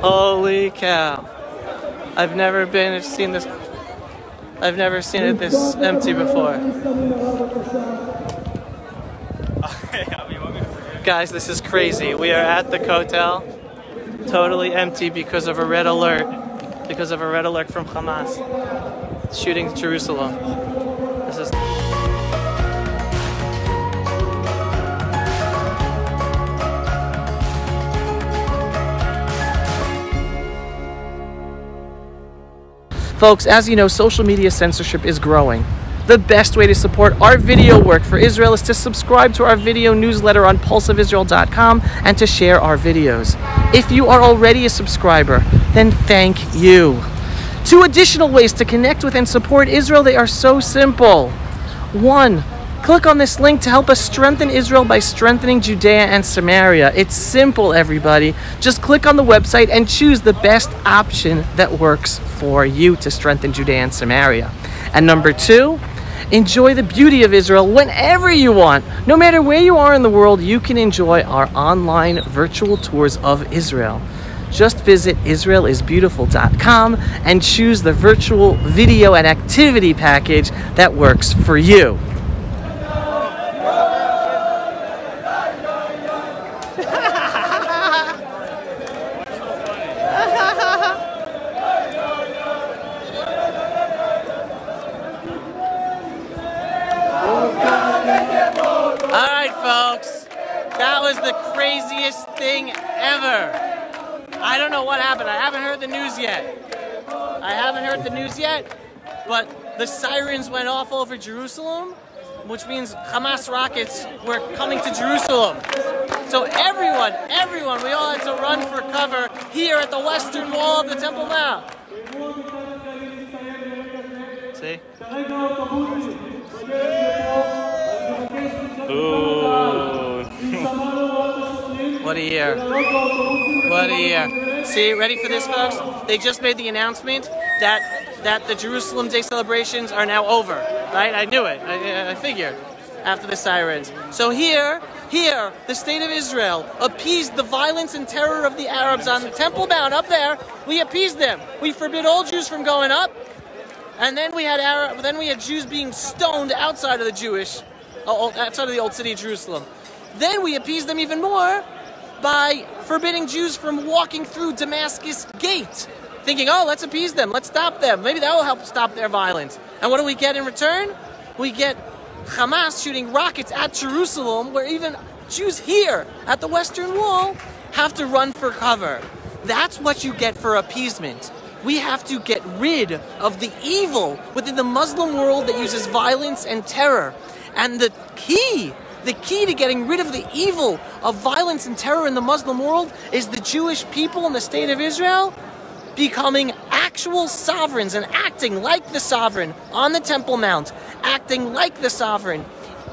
Holy cow. I've never seen this. I've never seen it this empty before. Guys, this is crazy. We are at the Kotel, totally empty because of a red alert. Because of a red alert from Hamas shooting Jerusalem. This is. Folks, as you know, social media censorship is growing. The best way to support our video work for Israel is to subscribe to our video newsletter on pulseofisrael.com and to share our videos. If you are already a subscriber, then thank you. 2 additional ways to connect with and support Israel, they are so simple. 1, click on this link to help us strengthen Israel by strengthening Judea and Samaria. It's simple, everybody. Just click on the website and choose the best option that works for you to strengthen Judea and Samaria. And number 2, enjoy the beauty of Israel whenever you want. No matter where you are in the world, you can enjoy our online virtual tours of Israel. Just visit israelisbeautiful.com and choose the virtual video and activity package that works for you. Alright folks, that was the craziest thing ever. I don't know what happened. I haven't heard the news yet. But the sirens went off over Jerusalem, which means Hamas rockets were coming to Jerusalem. So everyone, we all had to run for cover here at the western wall of the Temple Mount. See? Ooh. What a year. What a year. See, ready for this, folks? They just made the announcement that the Jerusalem Day celebrations are now over, right? I knew it. I figured after the sirens. So here, the state of Israel appeased the violence and terror of the Arabs on the Temple Mount up there. We appeased them. We forbid all Jews from going up. And then we had Jews being stoned outside of outside of the old city of Jerusalem. Then we appeased them even more by forbidding Jews from walking through Damascus Gate, thinking, oh, let's appease them, let's stop them. Maybe that will help stop their violence. And what do we get in return? We get Hamas shooting rockets at Jerusalem, where even Jews here at the Western Wall have to run for cover. That's what you get for appeasement. We have to get rid of the evil within the Muslim world that uses violence and terror. And the key to getting rid of the evil of violence and terror in the Muslim world is the Jewish people in the state of Israel becoming actual sovereigns and acting like the sovereign on the Temple Mount, acting like the sovereign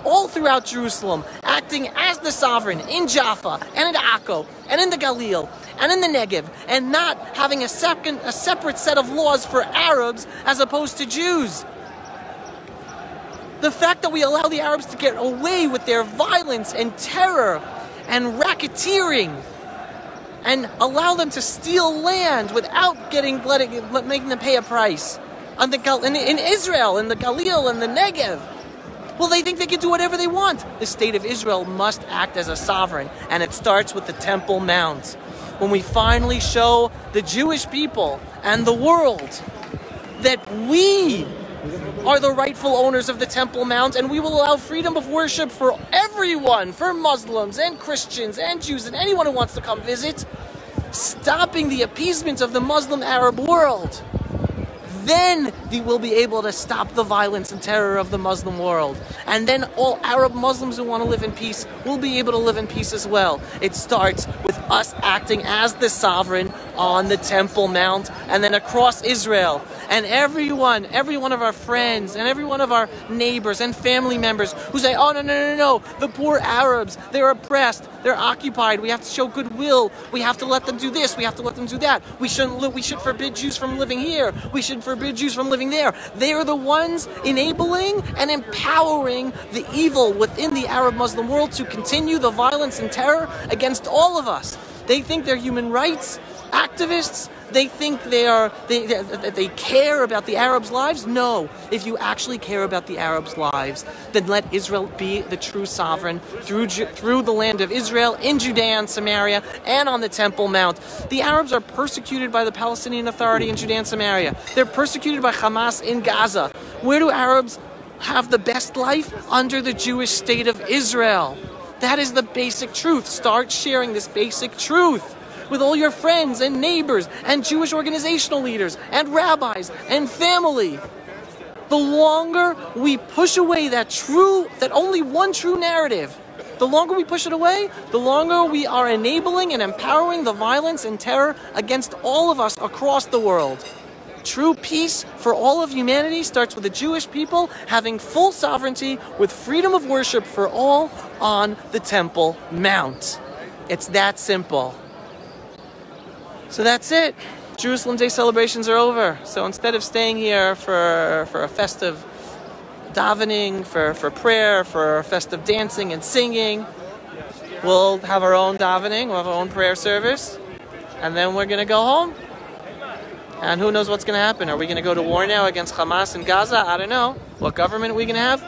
all throughout Jerusalem, acting as the sovereign in Jaffa and in Akko and in the Galil and in the Negev, and not having a separate set of laws for Arabs as opposed to Jews. The fact that we allow the Arabs to get away with their violence and terror and racketeering and allow them to steal land without making them pay a price in Israel, in the Galil and the Negev. Well, they think they can do whatever they want. The state of Israel must act as a sovereign, and it starts with the Temple Mount. When we finally show the Jewish people and the world that we are the rightful owners of the Temple Mount, and we will allow freedom of worship for everyone, for Muslims and Christians and Jews and anyone who wants to come visit, stopping the appeasement of the Muslim Arab world. Then we will be able to stop the violence and terror of the Muslim world. And then all Arab Muslims who want to live in peace will be able to live in peace as well. It starts with us acting as the sovereign on the Temple Mount and then across Israel. And every one of our friends and every one of our neighbors and family members who say, oh, no, the poor Arabs, they're oppressed, they're occupied, we have to show goodwill, we have to let them do this, we have to let them do that, we should forbid Jews from living here, we should forbid Jews from living there. They are the ones enabling and empowering the evil within the Arab Muslim world to continue the violence and terror against all of us. They think their human rights activists, they think they care about the Arabs' lives. No. If you actually care about the Arabs' lives, then let Israel be the true sovereign through the land of Israel, in Judea and Samaria, and on the Temple Mount. The Arabs are persecuted by the Palestinian Authority in Judea and Samaria. They're persecuted by Hamas in Gaza. Where do Arabs have the best life? Under the Jewish state of Israel. That is the basic truth. Start sharing this basic truth with all your friends and neighbors and Jewish organizational leaders and rabbis and family. The longer we push away that only one true narrative, the longer we push it away, the longer we are enabling and empowering the violence and terror against all of us across the world. True peace for all of humanity starts with the Jewish people having full sovereignty with freedom of worship for all on the Temple Mount. It's that simple. So that's it. Jerusalem Day celebrations are over. So instead of staying here for a festive davening, for prayer, for a festive dancing and singing, we'll have our own davening, we'll have our own prayer service, and then we're going to go home. And who knows what's going to happen? Are we going to go to war now against Hamas and Gaza? I don't know. What government are we going to have?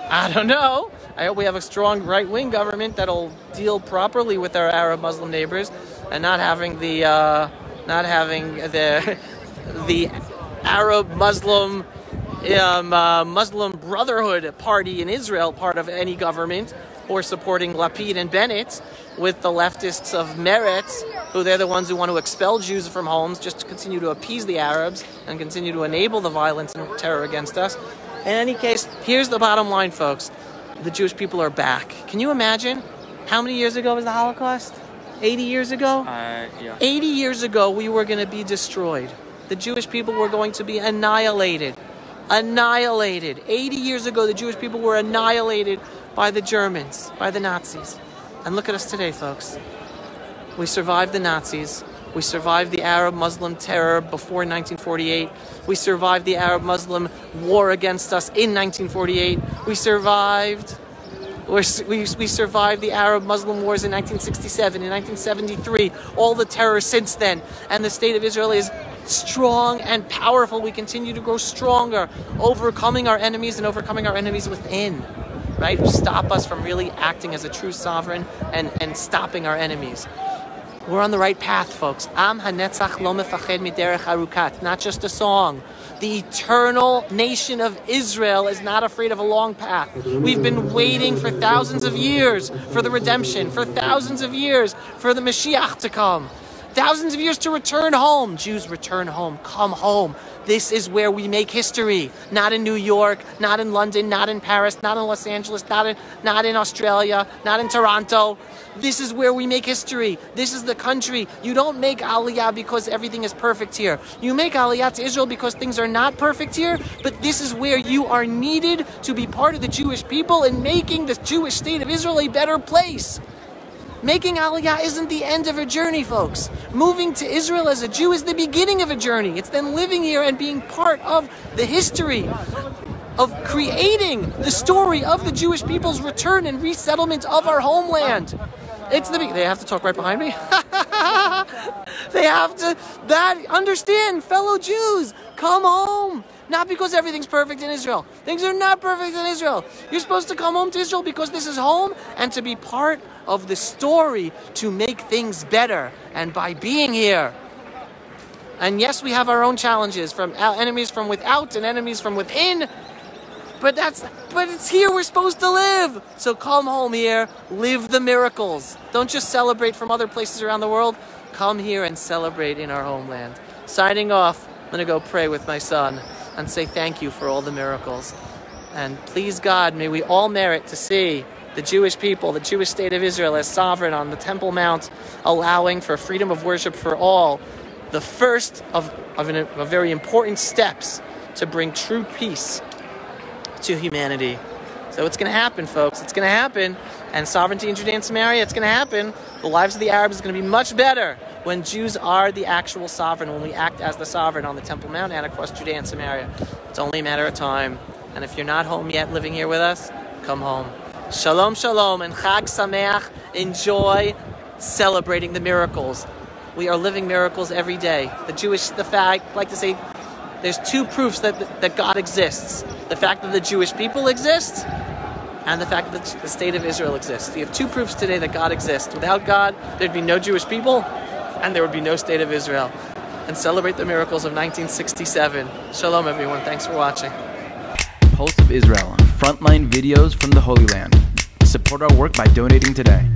I don't know. I hope we have a strong right-wing government that'll deal properly with our Arab Muslim neighbors and not having the Arab Muslim Muslim Brotherhood Party in Israel part of any government, or supporting Lapid and Bennett with the leftists of Meretz, who they're the ones who want to expel Jews from homes just to continue to appease the Arabs and continue to enable the violence and terror against us. In any case, here's the bottom line, folks. The Jewish people are back. Can you imagine how many years ago was the Holocaust? 80 years ago? Yeah. 80 years ago, we were going to be destroyed. The Jewish people were going to be annihilated. Annihilated. 80 years ago, the Jewish people were annihilated by the Germans, by the Nazis. And look at us today, folks. We survived the Nazis. We survived the Arab-Muslim terror before 1948. We survived the Arab-Muslim war against us in 1948. We survived the Arab-Muslim wars in 1967, in 1973, all the terror since then. And the state of Israel is strong and powerful. We continue to grow stronger, overcoming our enemies and overcoming our enemies within, right? Who stop us from really acting as a true sovereign and stopping our enemies. We're on the right path, folks. Am hanetzach lo mefached miderech arukat. Not just a song. The eternal nation of Israel is not afraid of a long path. We've been waiting for thousands of years for the redemption, for thousands of years for the Mashiach to come. Thousands of years to return home. Jews, return home. Come home. This is where we make history. Not in New York, not in London, not in Paris, not in Los Angeles, not in Australia, not in Toronto. This is where we make history. This is the country. You don't make Aliyah because everything is perfect here. You make Aliyah to Israel because things are not perfect here, but this is where you are needed to be part of the Jewish people and making the Jewish state of Israel a better place. Making Aliyah isn't the end of a journey, folks. Moving to Israel as a Jew is the beginning of a journey. It's then living here and being part of the history of creating the story of the Jewish people's return and resettlement of our homeland. It's the They have to talk right behind me. They have to understand, fellow Jews, come home. Not because everything's perfect in Israel. Things are not perfect in Israel. You're supposed to come home to Israel because this is home and to be part of the story to make things better. And by being here, and yes, we have our own challenges from enemies from without and enemies from within, but it's here we're supposed to live. So come home here, live the miracles. Don't just celebrate from other places around the world. Come here and celebrate in our homeland. Signing off, I'm going to go pray with my son and say thank you for all the miracles. And please God, may we all merit to see the Jewish people, the Jewish state of Israel as sovereign on the Temple Mount, allowing for freedom of worship for all, the first of very important steps to bring true peace to humanity. So it's going to happen, folks. It's going to happen. And sovereignty in Judea and Samaria, it's going to happen. The lives of the Arabs is going to be much better when Jews are the actual sovereign, when we act as the sovereign on the Temple Mount and across Judea and Samaria. It's only a matter of time. And if you're not home yet living here with us, come home. Shalom, shalom, and Chag Sameach. Enjoy celebrating the miracles. We are living miracles every day. The fact, I like to say, there's two proofs that God exists. The fact that the Jewish people exist, and the fact that the state of Israel exists. You have two proofs today that God exists. Without God, there'd be no Jewish people, and there would be no state of Israel. And celebrate the miracles of 1967. Shalom, everyone. Thanks for watching. Pulse of Israel, frontline videos from the Holy Land. Support our work by donating today.